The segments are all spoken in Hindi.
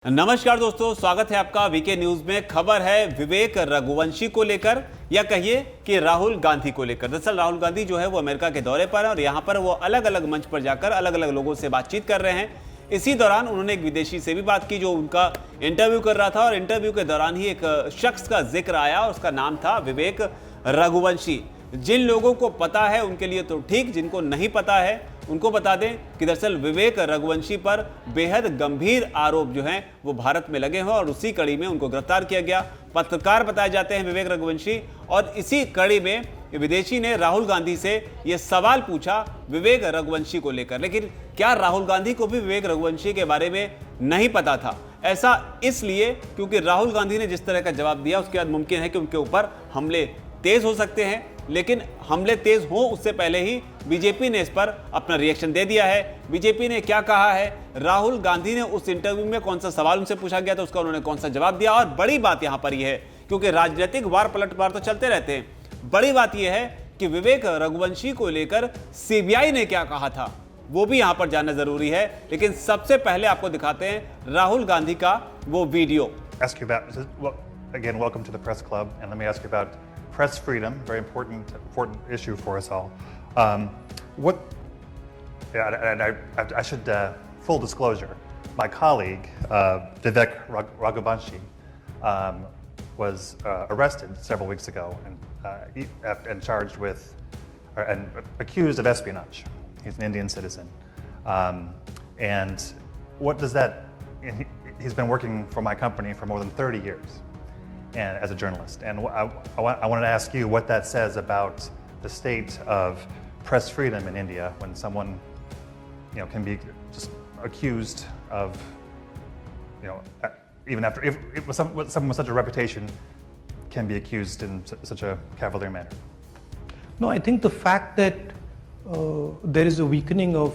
नमस्कार दोस्तों, स्वागत है आपका वीके न्यूज में। खबर है विवेक रघुवंशी को लेकर, या कहिए कि राहुल गांधी को लेकर। दरअसल राहुल गांधी जो है वो अमेरिका के दौरे पर है और यहाँ पर वो अलग अलग मंच पर जाकर अलग अलग लोगों से बातचीत कर रहे हैं। इसी दौरान उन्होंने एक विदेशी से भी बात की जो उनका इंटरव्यू कर रहा था, और इंटरव्यू के दौरान ही एक शख्स का जिक्र आया और उसका नाम था विवेक रघुवंशी। जिन लोगों को पता है उनके लिए तो ठीक, जिनको नहीं पता है उनको बता दें कि दरअसल विवेक रघुवंशी पर बेहद गंभीर आरोप जो हैं वो भारत में लगे हैं और उसी कड़ी में उनको गिरफ्तार किया गया। पत्रकार बताए जाते हैं विवेक रघुवंशी, और इसी कड़ी में विदेशी ने राहुल गांधी से ये सवाल पूछा विवेक रघुवंशी को लेकर। लेकिन क्या राहुल गांधी को भी विवेक रघुवंशी के बारे में नहीं पता था? ऐसा इसलिए क्योंकि राहुल गांधी ने जिस तरह का जवाब दिया उसके बाद मुमकिन है कि उनके ऊपर हमले तेज हो सकते हैं। लेकिन हमले तेज हो उससे पहले ही बीजेपी ने इस पर अपना रिएक्शन दे दिया है। बीजेपी ने क्या कहा है, राहुल गांधी ने उस इंटरव्यू में कौन सा सवाल उनसे पूछा गया था, उसका उन्होंने कौन सा जवाब दिया। और बड़ी बात यहां पर यह है, क्योंकि राजनीतिक वार पलटवार तो चलते रहते हैं, बड़ी बात यह है कि विवेक रघुवंशी को लेकर सीबीआई ने क्या कहा था वो भी यहां पर जानना जरूरी है। लेकिन सबसे पहले आपको दिखाते हैं राहुल गांधी का वो video. Again, welcome to the press club, and let me ask you about press freedom, very important issue for us all. I should, full disclosure, my colleague, Vivek Raghuvanshi, was arrested several weeks ago and charged with, and accused of espionage. He's an Indian citizen. And what does that, he's been working for my company for more than 30 years. And as a journalist, and I wanted to ask you what that says about the state of press freedom in India when someone, can be just accused of, even after if someone with such a reputation can be accused in such a cavalier manner. No, I think the fact that there is a weakening of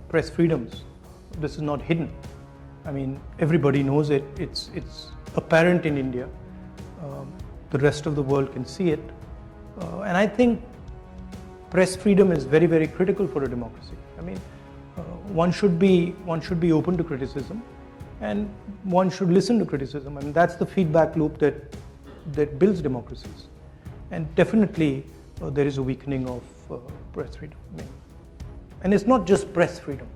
press freedoms, this is not hidden. I mean, everybody knows it. It's apparent in India. The rest of the world can see it, and I think press freedom is very, very critical for a democracy. I mean, one should be open to criticism, and one should listen to criticism. I mean, that's the feedback loop that builds democracies. And definitely, there is a weakening of press freedom. I mean, and it's not just press freedom.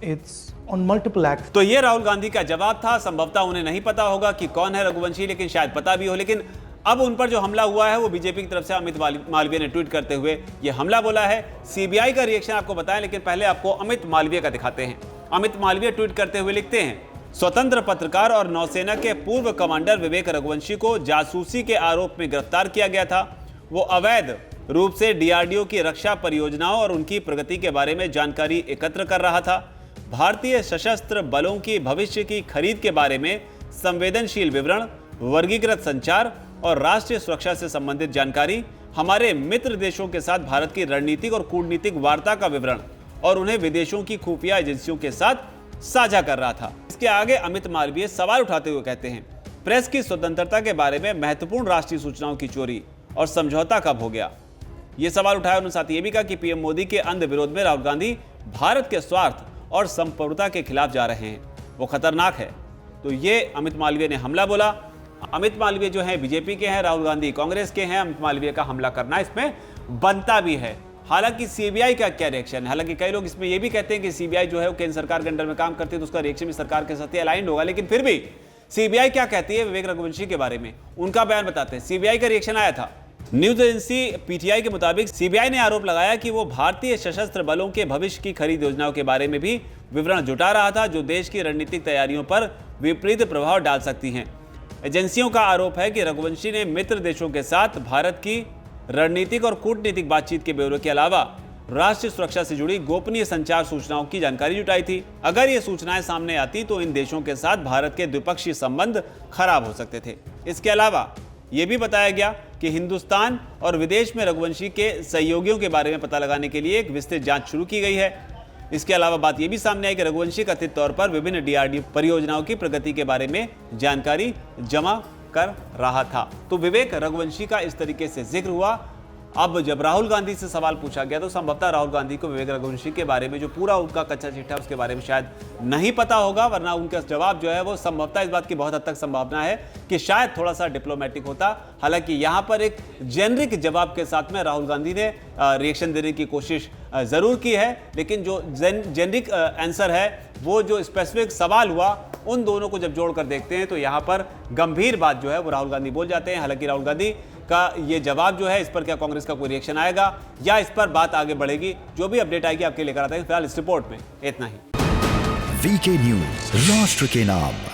It's on multiple acts. तो ये राहुल गांधी का जवाब था। संभवतः उन्हें नहीं पता होगा कि कौन है रघुवंशी, लेकिन शायद पता भी हो। लेकिन अब उन पर जो हमला हुआ है वो बीजेपी की तरफ से अमित मालवीय ने ट्वीट करते हुए ये हमला बोला है। सीबीआई का रिएक्शन आपको बताएं, लेकिन पहले आपको अमित मालवीय का दिखाते हैं। अमित मालवीय ट्वीट करते हुए लिखते हैं, स्वतंत्र पत्रकार और नौसेना के पूर्व कमांडर विवेक रघुवंशी को जासूसी के आरोप में गिरफ्तार किया गया था। वो अवैध रूप से डीआरडीओ की रक्षा परियोजनाओं और उनकी प्रगति के बारे में जानकारी एकत्र कर रहा था। भारतीय सशस्त्र बलों की भविष्य की खरीद के बारे में संवेदनशील विवरण, वर्गीकृत संचार और राष्ट्रीय सुरक्षा से संबंधित जानकारी, हमारे मित्र देशों के साथ भारत की रणनीतिक और कूटनीतिक वार्ता का विवरण और उन्हें विदेशों की खुफिया एजेंसियों के साथ साझा कर रहा था। इसके आगे अमित मालवीय सवाल उठाते हुए कहते हैं, प्रेस की स्वतंत्रता के बारे में महत्वपूर्ण राष्ट्रीय सूचनाओं की चोरी और समझौता कब हो गया? ये सवाल उठाया। उन्होंने साथ ये भी कहा कि पीएम मोदी के अंध विरोध में राहुल गांधी भारत के स्वार्थ और संप्रभुता के खिलाफ जा रहे हैं, वो खतरनाक है। तो ये अमित मालवीय ने हमला बोला। अमित मालवीय जो है बीजेपी के हैं, राहुल गांधी कांग्रेस के हैं। अमित मालवीय का हमला करना इसमें बनता भी है। हालांकि सीबीआई का क्या रिएक्शन है? हालांकि कई लोग इसमें ये भी कहते हैं कि सीबीआई जो है वो केंद्र सरकार के अंडर में काम करती है, तो उसका रिएक्शन भी सरकार के साथ अलाइंड होगा। लेकिन फिर भी सीबीआई क्या कहती है विवेक रघुवंशी के बारे में, उनका बयान बताते हैं। सीबीआई का रिएक्शन आया था। न्यूज एजेंसी पीटीआई के मुताबिक सीबीआई ने आरोप लगाया कि वो भारतीय सशस्त्र बलों के भविष्य की खरीद योजनाओं के बारे में भी विवरण जुटा रहा था, जो देश की रणनीतिक तैयारियों पर विपरीत प्रभाव डाल सकती हैं। एजेंसियों का आरोप है कि रघुवंशी ने मित्र देशों के साथ भारत की रणनीतिक और कूटनीतिक बातचीत के ब्यौरे के अलावा राष्ट्रीय सुरक्षा से जुड़ी गोपनीय संचार सूचनाओं की जानकारी जुटाई थी। अगर ये सूचनाएं सामने आती तो इन देशों के साथ भारत के द्विपक्षीय संबंध खराब हो सकते थे। इसके अलावा यह भी बताया गया कि हिंदुस्तान और विदेश में रघुवंशी के सहयोगियों के बारे में पता लगाने के लिए एक विस्तृत जांच शुरू की गई है। इसके अलावा बात यह भी सामने आई कि रघुवंशी कथित तौर पर विभिन्न डीआरडीओ परियोजनाओं की प्रगति के बारे में जानकारी जमा कर रहा था। तो विवेक रघुवंशी का इस तरीके से जिक्र हुआ। अब जब राहुल गांधी से सवाल पूछा गया तो संभवतः राहुल गांधी को विवेक रघुवंशी के बारे में जो पूरा उनका कच्चा चिट्ठा उसके बारे में शायद नहीं पता होगा, वरना उनका जवाब जो है वो संभवतः इस बात की बहुत हद तक संभावना है कि शायद थोड़ा सा डिप्लोमेटिक होता। हालांकि यहां पर एक जेनरिक जवाब के साथ में राहुल गांधी ने रिएक्शन देने की कोशिश जरूर की है, लेकिन जो जेनरिक आंसर है वो जो स्पेसिफिक सवाल हुआ उन दोनों को जब जोड़कर देखते हैं तो यहां पर गंभीर बात जो है वो राहुल गांधी बोल जाते हैं। हालांकि राहुल गांधी का ये जवाब जो है, इस पर क्या कांग्रेस का कोई रिएक्शन आएगा या इस पर बात आगे बढ़ेगी, जो भी अपडेट आएगी आपके लेकर आते हैं। फिलहाल इस रिपोर्ट में इतना ही। वीके न्यूज, राष्ट्र के नाम।